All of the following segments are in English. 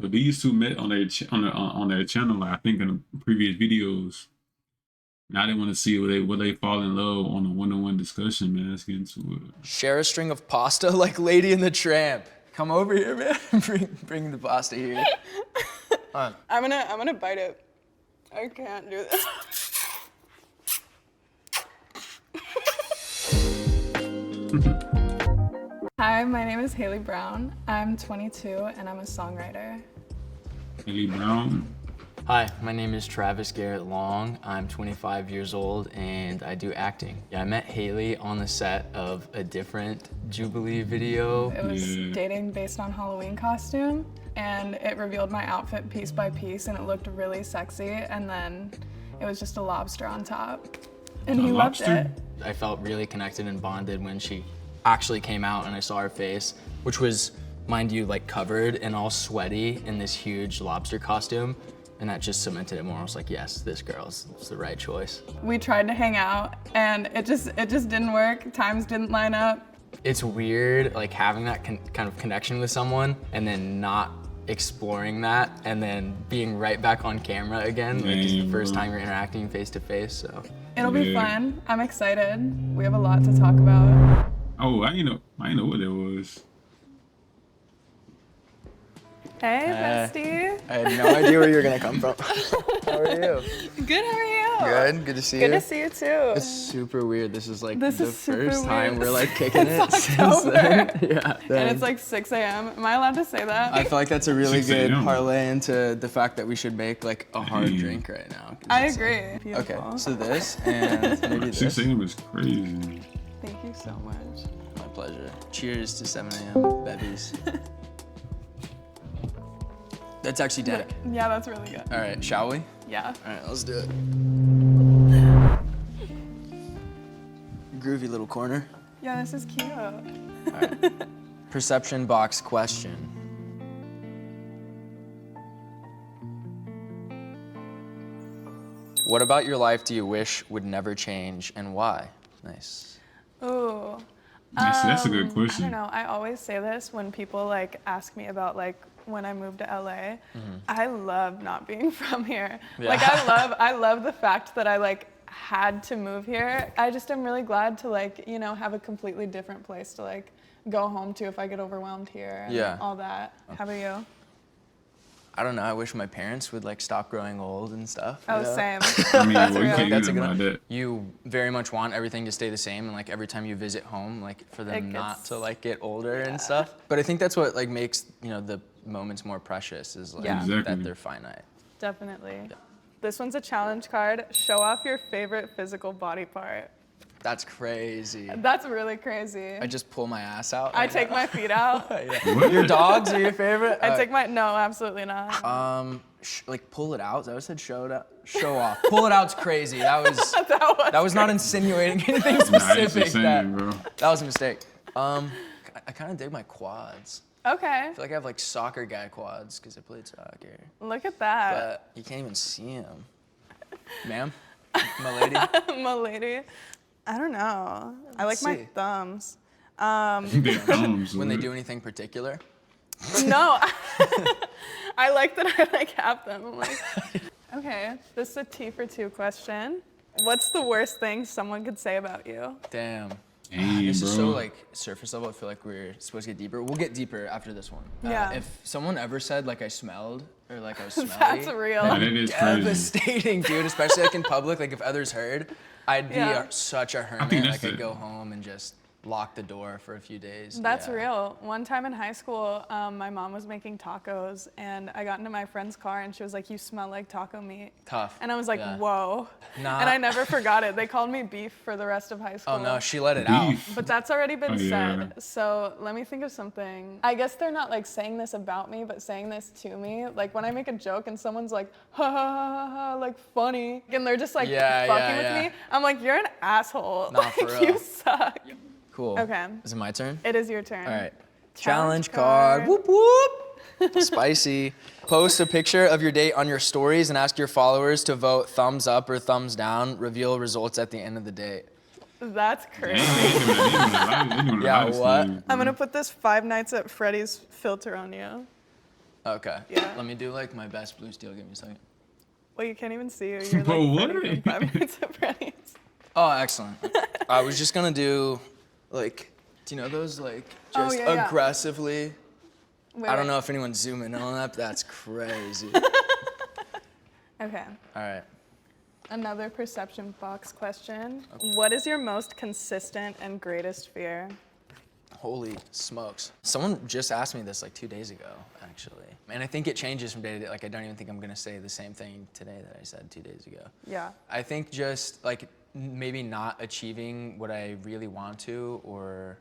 So these two met on on their channel, I think in the previous videos. Now they want to see where they fall in love on a one-on-one discussion, man. Let's get into it. Share a string of pasta like Lady and the Tramp. Come over here, man. bring the pasta here. I'm gonna bite it. I can't do this. Hi, my name is Haley Brown. I'm 22 and I'm a songwriter. Haley Brown. Hi, my name is Travis Garrett Long. I'm 25 years old and I do acting. Yeah, I met Haley on the set of a different Jubilee video. It was dating based on Halloween costume, and it revealed my outfit piece by piece, and it looked really sexy, and then it was just a lobster on top. And he loved it. I felt really connected and bonded when she actually came out and I saw her face, which was, mind you, like covered and all sweaty in this huge lobster costume. And that just cemented it more. I was like, yes, this girl's the right choice. We tried to hang out and it just didn't work. Times didn't line up. It's weird, like having that kind of connection with someone and then not exploring that and then being right back on camera again. Like it's the first time you're interacting face to face, so. It'll be fun. I'm excited. We have a lot to talk about. Oh, I didn't know what that was. Hey, bestie. I had no idea where you were gonna come from. How are you? Good, how are you? Good, good to see you. Good to see you too. It's super weird. This is like This the is super first time weird. we're like kicking it It's since October. then. Yeah. And it's like 6 a.m. Am I allowed to say that? I feel like that's a really 6 good a.m. parlay into the fact that we should make like a hard drink right now. 'Cause I it's, agree. Okay, Beautiful. so this and maybe 6 this. a.m. is crazy. Thank you so much. My pleasure. Cheers to 7 a.m. bevies. That's actually dank. Yeah, that's really good. All right, shall we? Yeah. All right, let's do it. Groovy little corner. Yeah, this is cute. Perception box question. What about your life do you wish would never change and why? Nice. Ooh. That's a good I question. don't know. I always say this when people like ask me about like when I moved to LA. I love not being from here. Yeah. Like I love the fact that I like had to move here. I just am really glad to like, you know, have a completely different place to like go home to if I get overwhelmed here and Yeah. all that. How about you? I don't know. I wish my parents would like stop growing old and stuff. Oh, you know? same. I mean, well, you real. can't That's do a that good about one. that. You very much want everything to stay the same, and like every time you visit home, like for It them not gets- to like get older and stuff. But I think that's what like makes, you know, the moments more precious is like Yeah. Exactly. that they're finite. Definitely. This one's a challenge card. Show off your favorite physical body part. That's crazy. That's really crazy. I just pull my ass out. I take my feet out. What? Your dogs are your favorite? I take my, no, absolutely not. Like pull it out. Is that what I said? Show off. Pull it out's crazy. That was not insinuating anything Nah, it's specific. just saying, that, bro. that was a mistake. I kind of dig my quads. Okay, I feel like I have like soccer guy quads because I played soccer. look at that. But you can't even see them. Ma'am? My lady? My lady. I don't know. I like my see. thumbs. They thumbs, When they what? do anything particular? No, I like that I like have them. I'm like, okay, this is a T for two question. What's the worst thing someone could say about you? Damn. Hey, This bro. is so like surface level. I feel like we're supposed to get deeper. We'll get deeper after this one. Yeah. If someone ever said like I smelled or like I was smelly, That's real. Yeah, that is crazy. devastating, dude. Especially like in public, like if others heard, I'd be Yeah. such a hermit. think Like that's I'd it. go home and just lock the door for a few days. That's Yeah. real. One time in high school, my mom was making tacos, and I got into my friend's car, and she was like, "You smell like taco meat." Tough. And I was like, Yeah. "Whoa!" Nah. And I never forgot it. They called me beef for the rest of high school. Oh no, she let it out. Beef. But that's already been Oh, yeah. said. So let me think of something. I guess they're not like saying this about me, but saying this to me. Like when I make a joke and someone's like, ha ha ha ha, like funny, and they're just like Yeah, fucking yeah, with yeah. me. I'm like, you're an asshole. Nah, like for real. you suck. Cool. Okay. Is it my turn? It is your turn. All right. Challenge Challenge card. card. Whoop whoop. Spicy. Post a picture of your date on your stories and ask your followers to vote thumbs up or thumbs down. Reveal results at the end of the date. That's They crazy. doing a lot of Yeah, stuff, what? man. I'm gonna put this Five Nights at Freddy's filter on you. Okay. Yeah. Let me do like my best blue steel. Give me a second. Well, you can't even see you. You're Bro, like what? Freddy from 5 Nights at Freddy's. Oh, excellent. I was just gonna do like, do you know those like Oh, just yeah. aggressively? Wait, I don't wait. know if anyone's zooming in on that, but that's crazy. Okay. All right. Another perception box question. What is your most consistent and greatest fear? Holy smokes. Someone just asked me this like 2 days ago, actually. And I think it changes from day to day. Like, I don't even think I'm gonna say the same thing today that I said 2 days ago. Yeah. I think just like maybe not achieving what I really want to, or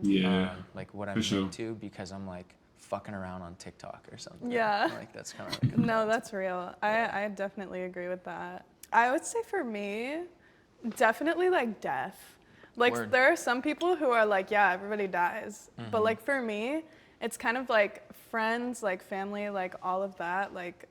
Yeah. like what I'm For sure. into because I'm like fucking around on TikTok or something. Yeah. Like that's kind of like No, that's real. I definitely agree with that. I would say for me, definitely like death. Like Word. there are some people who are like, yeah, everybody dies. But like for me, it's kind of like friends, like family, like all of that, like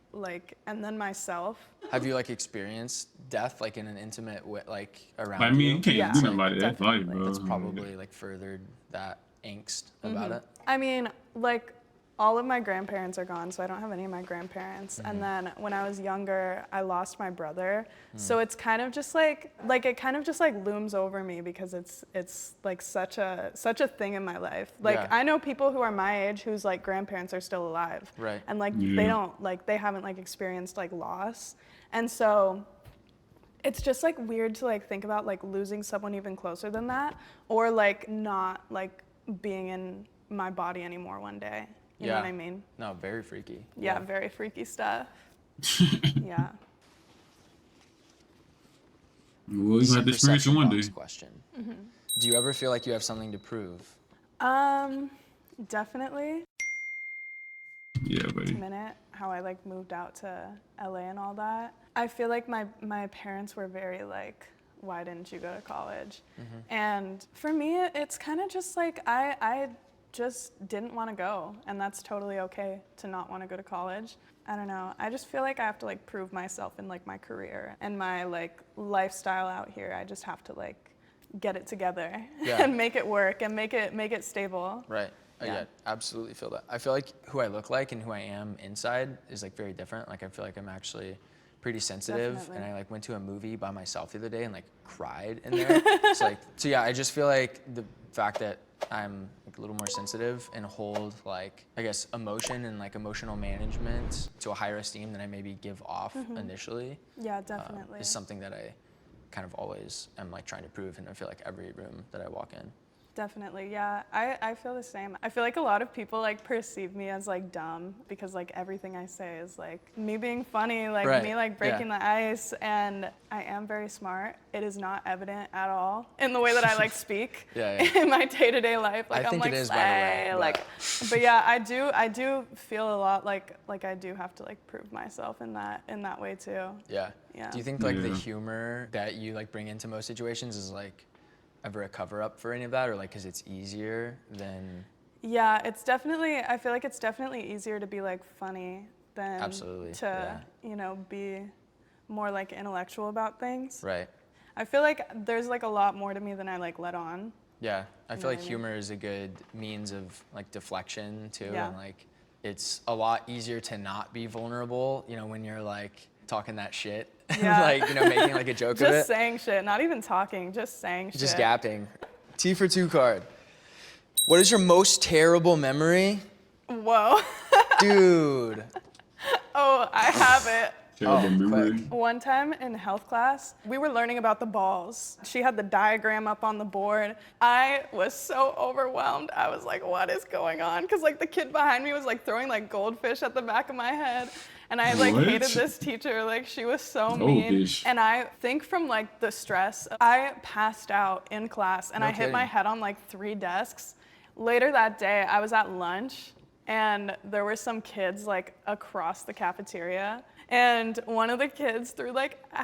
and then myself. Have you like experienced death like in an intimate way, like around I mean, you can't Yeah, do nothing about it. That's life, definitely. bro. That's probably like furthered that angst about it. I mean, like all of my grandparents are gone, so I don't have any of my grandparents. And then when I was younger, I lost my brother. So it's kind of just like it kind of just like looms over me because it's like such a thing in my life. Like Yeah. I know people who are my age whose like grandparents are still alive. Right. And like Yeah. they don't like they haven't like experienced like loss. And so it's just like weird to like think about like losing someone even closer than that, or like not like being in my body anymore one day. You know what I mean? No, very freaky. Yeah, very freaky stuff. Yeah. Well, you have to experience it Perception one day. box question. Do you ever feel like you have something to prove? Definitely. Yeah, buddy. Minute how I like moved out to LA and all that. I feel like my parents were very like, why didn't you go to college? And for me, it's kind of just like I just didn't want to go, and that's totally okay to not want to go to college. I don't know. I just feel like I have to like prove myself in like my career and my like lifestyle out here. I just have to like get it together Yeah. and make it work and make it stable. Right. Yeah. Yeah, absolutely feel that. I feel like who I look like and who I am inside is like very different. Like I feel like I'm actually pretty sensitive, Definitely. and I like went to a movie by myself the other day and like cried in there. So yeah, I just feel like the fact that I'm like a little more sensitive and hold like I guess emotion and like emotional management to a higher esteem than I maybe give off initially Yeah, definitely. is something that I kind of always am like trying to prove, and I feel like every room that I walk in. Definitely, yeah. I feel the same. I feel like a lot of people like perceive me as like dumb because like everything I say is like me being funny, like Right, me like breaking yeah. the ice, and I am very smart. It is not evident at all in the way that I like speak Yeah, yeah. in my day-to-day life. Like I I'm think like it is, by the way, "Slay," but- like but yeah, I do feel a lot like I do have to like prove myself in that way too. Yeah. Yeah. Do you think like the Yeah. humor that you like bring into most situations is like ever a cover up for any of that, or like because it's easier than? Yeah, it's definitely, I feel like it's definitely easier to be like funny than Absolutely, to, yeah. you know, be more like intellectual about things. Right. I feel like there's like a lot more to me than I like let on. Yeah. I know feel like what I mean? humor is a good means of like deflection too, Yeah. and like it's a lot easier to not be vulnerable, you know, when you're like talking that shit, Yeah. like, you know, making like a joke of it. Just saying shit, not even talking, just saying shit. Just gapping. T for 2 card. What is your most terrible memory? Whoa. Dude. Oh, I have it. Terrible memory. quick. One time in health class, we were learning about the balls. She had the diagram up on the board. I was so overwhelmed. I was like, what is going on? Because like the kid behind me was like throwing like goldfish at the back of my head. And I like What? hated this teacher. Like she was so mean. Goldfish. And I think from like the stress, I passed out in class and No I hit my kidding. head on like 3 desks. Later that day, I was at lunch and there were some kids like across the cafeteria. And one of the kids threw like a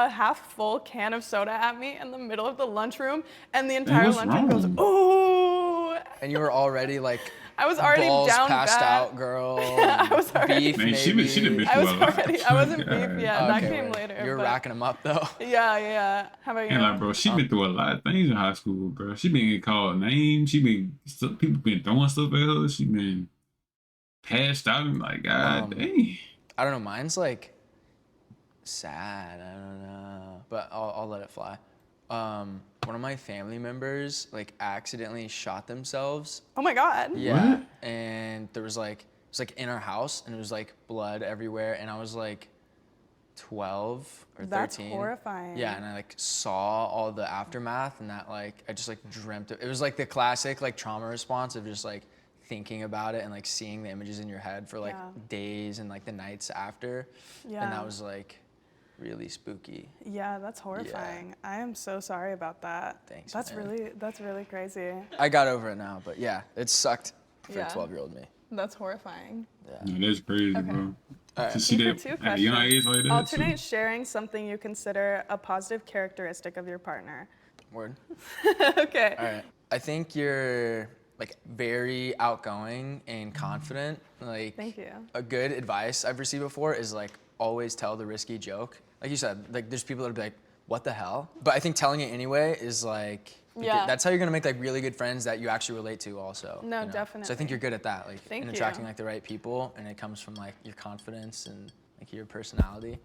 half full can of soda at me in the middle of the lunchroom, and the entire what's lunchroom goes, wrong? ooh. And you were already like I was already balls down passed bad. out, girl. I was already- beef, Man, she maybe. done been I was through a lot. already, I wasn't God. beef yet. Oh, That okay, came word. later. You're but- racking them up though. Yeah. How about you? And like, bro, she been through a lot of things in high school, bro. She been getting called names. People been throwing stuff at her. She been passed out and like, God dang. I don't know. Mine's like sad. I don't know, but I'll let it fly. One of my family members like accidentally shot themselves. Oh my God. Yeah, What? and there was like it was like in our house, and it was like blood everywhere, and I was like 12 or 13. That's horrifying. Yeah, and I like saw all the aftermath, and that like I just like dreamt it. It was like the classic like trauma response of just like thinking about it and like seeing the images in your head for like Yeah. days and like the nights after. Yeah. And that was like really spooky. Yeah, that's horrifying. I am so sorry about that. Thanks, That's man. really crazy. I got over it now, but yeah, it sucked for Yeah. 12-year-old me. That's horrifying. Yeah. No, that's crazy, bro. Alright. To see For that two at a young questions. age like that. Alternate sharing something you consider a positive characteristic of your partner. Word. Okay. All right. I think you're like very outgoing and confident. Like Thank you. a good advice I've received before is like always tell the risky joke. Like you said, like there's people that'll be like, what the hell? But I think telling it anyway is like Yeah. that's how you're gonna make like really good friends that you actually relate to also. No, you know? So I definitely. think you're good at that, like Thank in you. attracting like the right people, and it comes from like your confidence and like your personality.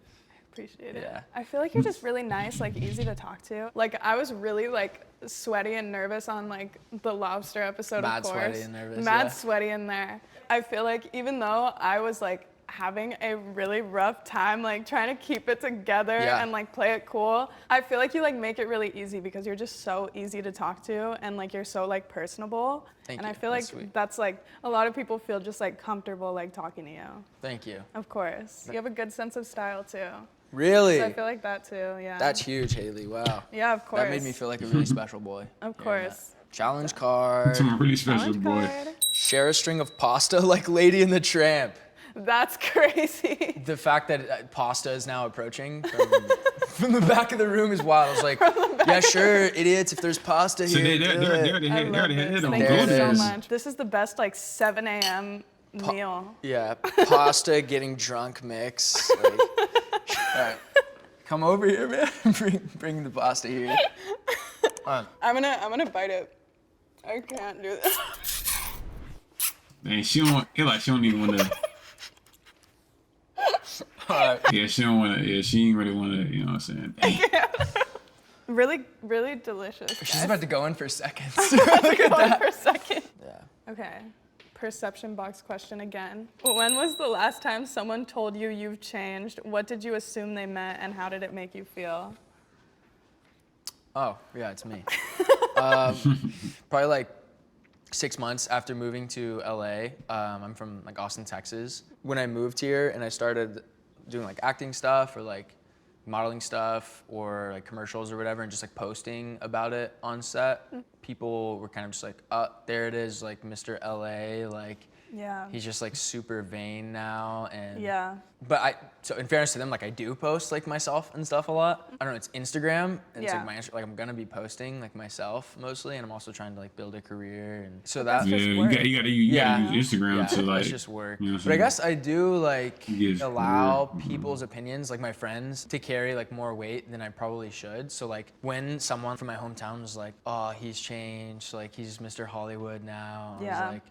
Appreciate it. Yeah. I feel like you're just really nice, like easy to talk to. Like I was really like sweaty and nervous on like the lobster episode, Mad of course. sweaty and nervous, Mad yeah. sweaty in there. I feel like even though I was like having a really rough time like trying to keep it together Yeah. and like play it cool, I feel like you like make it really easy because you're just so easy to talk to and like you're so like personable. Thank and you. I feel like That's sweet. that's like a lot of people feel just like comfortable like talking to you. Thank you. Of course. You have a good sense of style too. Really? So I feel like that too, yeah. That's huge, Haley. Wow. Yeah, of course. That made me feel like a really special boy. Of hearing that. course. Challenge card. I'm a really special Challenge boy. card. Share a string of pasta like Lady and the Tramp. That's crazy. The fact that pasta is now approaching from the back of the room is wild. I was like, yeah, sure, idiots. If there's pasta So here, they do already it. I had love this. it on Thank There you it so is. much. This is the best like 7 a.m. meal. Yeah, pasta getting drunk mix. Like, all right, come over here, man. bring the pasta here. I'm gonna bite it. I can't do this. Man, she don't even want to. All right. Yeah, she don't want to. Yeah, she ain't really want to. You know what I'm saying? Really, really delicious. She's guys. about to go in for seconds. Look at that. For a second. Yeah. Okay. Perception box question again. When was the last time someone told you you've changed? What did you assume they meant, and how did it make you feel? Oh, yeah, it's me. Probably like 6 months after moving to LA. I'm from like Austin, Texas. When I moved here and I started doing like acting stuff or like modeling stuff or like commercials or whatever and just like posting about it on set, people were kind of just like, oh, there it is, like Mr. LA, like Yeah. he's just like super vain now. And Yeah. but so in fairness to them, like I do post like myself and stuff a lot. I don't know, it's Instagram, and it's Yeah. like I'm gonna be posting like myself mostly, and I'm also trying to like build a career, and so That's that Yeah, just you work. got to Yeah. use Instagram yeah, to like. it's just work. you know what But I I'm guess I do like Yes, allow weird. people's opinions, like my friends, to carry like more weight than I probably should. So like when someone from my hometown was like, "Oh, he's changed, like he's Mr. Hollywood now," I Yeah. was like,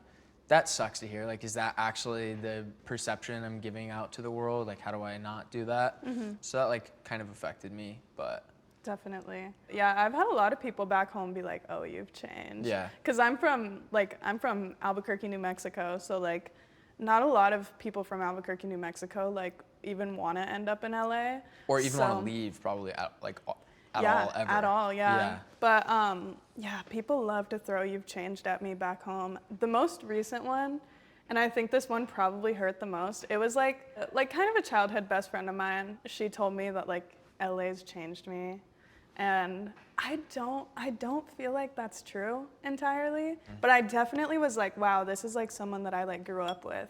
that sucks to hear. Like, is that actually the perception I'm giving out to the world? Like, how do I not do that? So that like kind of affected me, but Definitely. Yeah, I've had a lot of people back home be like, "Oh, you've changed." Yeah. Cuz I'm from Albuquerque, New Mexico, so like not a lot of people from Albuquerque, New Mexico like even want to end up in LA or even want So- to leave probably at all ever. At all, yeah. Yeah. But yeah, people love to throw "you've changed" at me back home. The most recent one, and I think this one probably hurt the most. It was like kind of a childhood best friend of mine. She told me that like LA's changed me, and I don't feel like that's true entirely. But I definitely was like, wow, this is like someone that I like grew up with.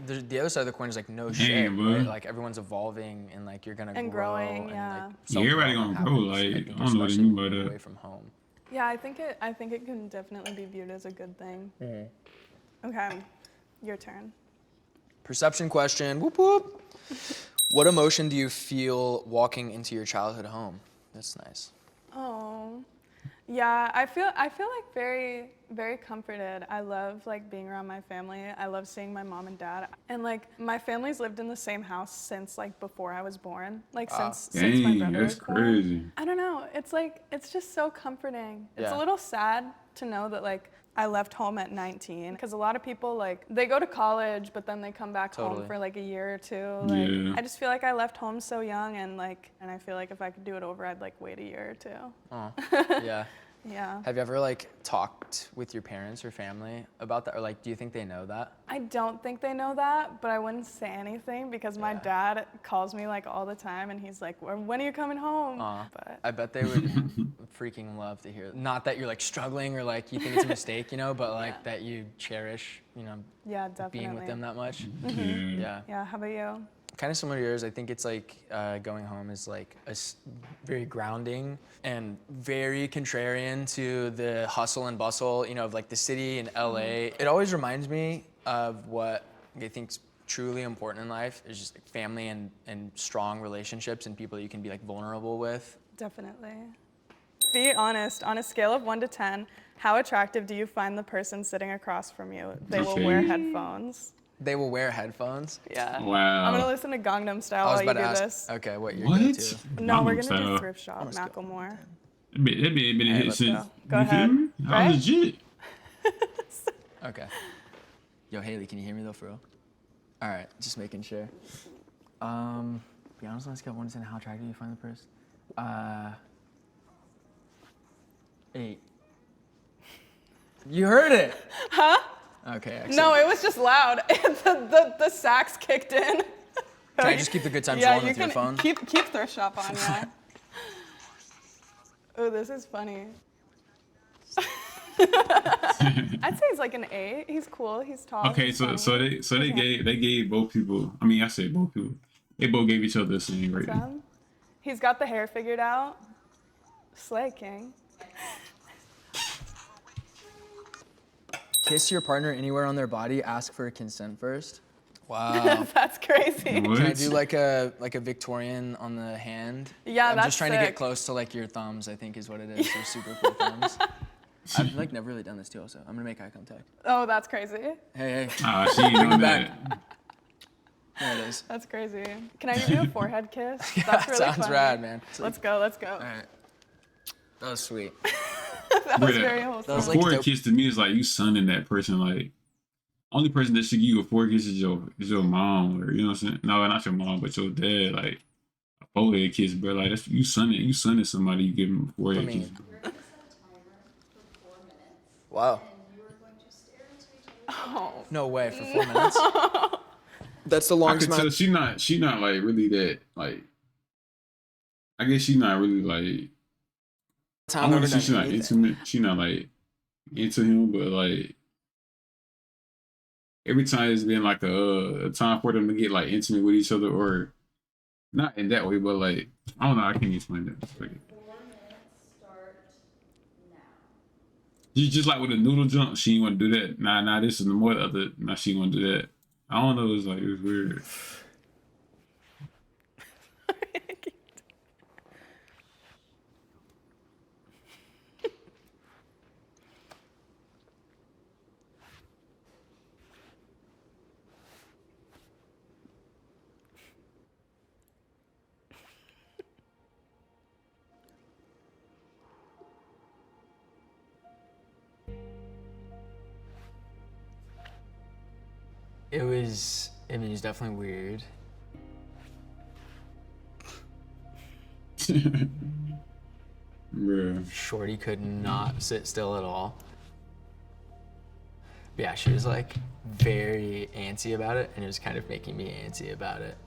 The other side of the coin is like no Damn, shit, bro. right? Like everyone's evolving and like you're gonna And grow growing, and yeah. like Yeah, everybody self-development gonna grow, happens, like, think, I don't know what you especially mean by that. away from home. Yeah, I think it can definitely be viewed as a good thing. Okay, your turn. Perception question. Whoop whoop. What emotion do you feel walking into your childhood home? That's nice. Oh, Yeah, I feel like very very comforted. I love like being around my family. I love seeing my mom and dad. And like my family's lived in the same house since like before I was born. Like since my Dang, brother that's was born. crazy. I don't know. It's like it's just so comforting. It's Yeah. a little sad to know that like I left home at 19 because a lot of people like they go to college but then they come back Totally. home for like a year or two. Like Yeah. I just feel like I left home so young and I feel like if I could do it over I'd like wait a year or two. Oh, yeah. Yeah. Have you ever like talked with your parents or family about that, or like do you think they know that? I don't think they know that, but I wouldn't say anything because my dad calls me like all the time and he's like, when are you coming home? But I bet they would freaking love to hear. Not that you're like struggling or like you think it's a mistake, you know, but like that you cherish, you know, yeah, definitely. being with them that much. Yeah. Yeah. Yeah, how about you? Kind of similar to yours. I think it's like going home is like very grounding and very contrarian to the hustle and bustle, you know, of like the city and LA. It always reminds me of what I think's truly important in life is just like family and strong relationships and people that you can be like vulnerable with. Definitely. Be honest, on a scale of 1 to 10, how attractive do you find the person sitting across from you? They will Okay. wear headphones. They will wear headphones. Yeah. Wow. I'm gonna listen to Gangnam Style I was while you about do to ask. this. Okay, what you're What? going to? No, we're Gangnam gonna do Style. Thrift Shop, Macklemore. That been a hit let's since. go. Go you feel ahead. me? How Right? legit. Okay. Yo, Haley, can you hear me though, for real? All right, just making sure. Be honest, let's get 1 to 10. How attractive do you find the person? 8. You heard it. Huh? Okay. Excellent. No, it was just loud. the sax kicked in. Can I just keep the good times Yeah, rolling you with your can phone? keep Thrift Shop on, yeah. Oh, this is funny. I'd say he's like an 8. He's cool. He's tall. Okay, he's so funny. they gave both people. I mean, I say both people. They both gave each other the same rating. He's got the hair figured out. Slay King. Kiss your partner anywhere on their body. Ask for consent first. Wow. That's crazy. What? Can I do like a Victorian on the hand? Yeah, I'm that's just trying to get sick. close to like your thumbs, I think is what it is. Your super cool thumbs. I've like never really done this too also. I'm gonna make eye contact. Oh, that's crazy. Hey. Ah, she ain't doing back. that. There it is. That's crazy. Can I give you a forehead kiss? Yeah, That's really sounds funny. rad, man. Let's go. Let's go. All right. That was sweet. That was Brother, very wholesome. That was A like forehead dope. kiss to me is like you sunning that person. Like only person that should give you a forehead kiss is your mom, or you know what I'm saying? No, not your mom, but your dad. Like a forehead kiss, bro. Like that's you sunning somebody. You give them a forehead I mean, kiss. wow. Oh. No way for 4 minutes. That's the I longest could tell amount. she not like really that like. I guess she not really like. I Time want ever to say done she not anything. intimate. She not like into him, but like every time it's been like a time for them to get like intimate with each other, or not in that way, but like I don't know. I can't explain that. Like, you just like with a noodle jump, she didn't want to do that. Nah, this is the more the other. Nah, she want to do that. I don't know. It's like it was weird. It was definitely weird. Bruh. Shorty could not sit still at all. But yeah, she was like very antsy about it, and it was kind of making me antsy about it.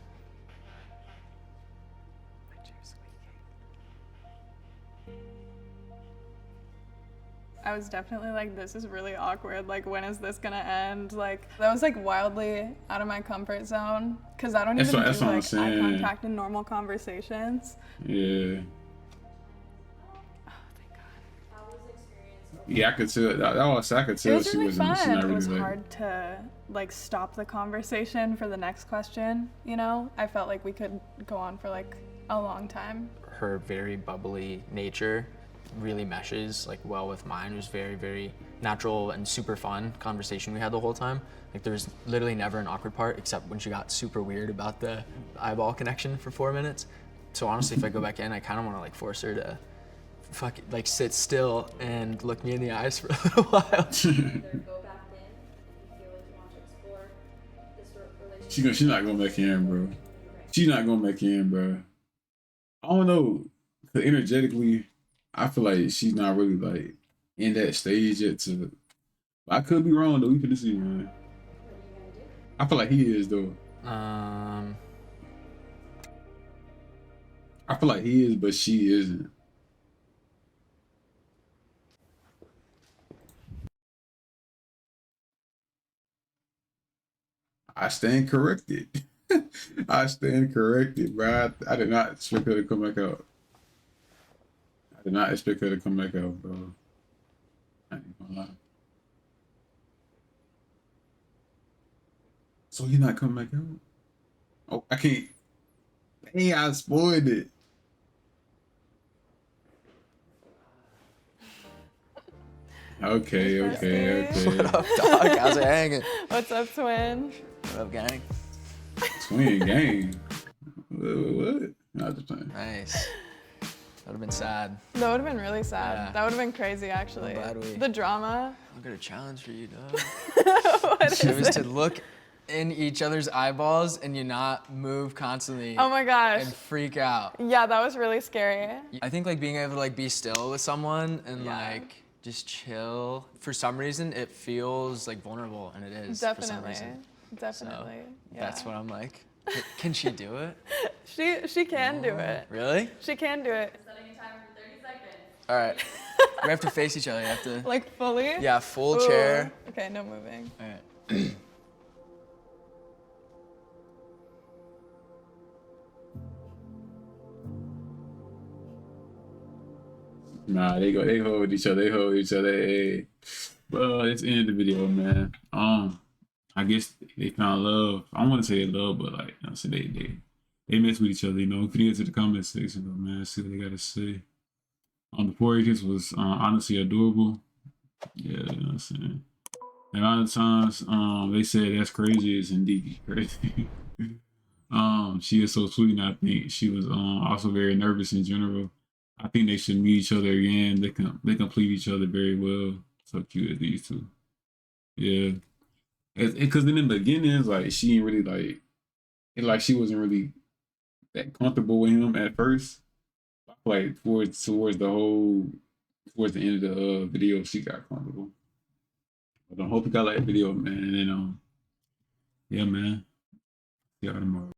I was definitely like, this is really awkward. Like, when is this gonna end? Like, that was like wildly out of my comfort zone because I don't That's even what- that's do what I'm like eye saying. contact in normal conversations. Yeah. Yeah, I could tell. I could It tell was she really wasn't. She fun. not It really was like. hard to like stop the conversation for the next question. You know, I felt like we could go on for like a long time. Her very bubbly nature really meshes like well with mine. It was very, very natural and super fun conversation we had the whole time. Like there was literally never an awkward part except when she got super weird about the eyeball connection for 4 minutes. So honestly, if I go back in, I kind of want to like force her to like sit still and look me in the eyes for a little while. Either go back in if you feel like you want to explore this relationship. She's not going back in, bro. She's not going back in, bro. I don't know. 'Cause energetically, I feel like she's not really like in that stage yet to. I could be wrong though. We could see, man. What are you gonna do? I feel like he is though. I feel like he is, but she isn't. I stand corrected. I stand corrected, bro. I did not expect her to come back out. I did not expect her to come back out, bro. I ain't gonna lie. So he not coming back out? Oh, I can't. Hey, I spoiled it. Okay. What up, dog? How's it hanging? What's up, twin? What up, gang? Twin gang. What? Not just playing. Nice. That would have been sad. That would have been really sad. Yeah. That would have been crazy, actually. glad we- The drama. I've got a challenge for you, dog. What is It was it? to look in each other's eyeballs and you not move constantly Oh my gosh. and freak out. Yeah, that was really scary. I think like being able to like be still with someone and Yeah. like just chill. For some reason, it feels like vulnerable, and it is for some Definitely. reason. Definitely. Yeah. That's what I'm like. Can she do it? She can do it. Really? She can do it. Setting a timer for 30 seconds. All right. We have to face each other. You have to. Like fully? Yeah, full Ooh. chair. Okay, no moving. All right. Nah, they hold each other. They hold each other. Hey. Well, it's the end of the video, man. I guess they found love. I don't want to say love, but like, you know, so they mess with each other. You know, you can get to the comment section, though, man. See what they gotta say. The Porridge was honestly adorable. Yeah, you know what I'm saying. And a lot of times, they said that's crazy. It's indeed crazy. She is so sweet, and I think she was also very nervous in general. I think they should meet each other again. They complete each other very well. So cute as these two. Yeah. Because then in the beginning, like she ain't really like she wasn't really that comfortable with him at first. Like towards the end of the video, she got comfortable. But I hope you got like the video, man. And then yeah, man. See y'all tomorrow.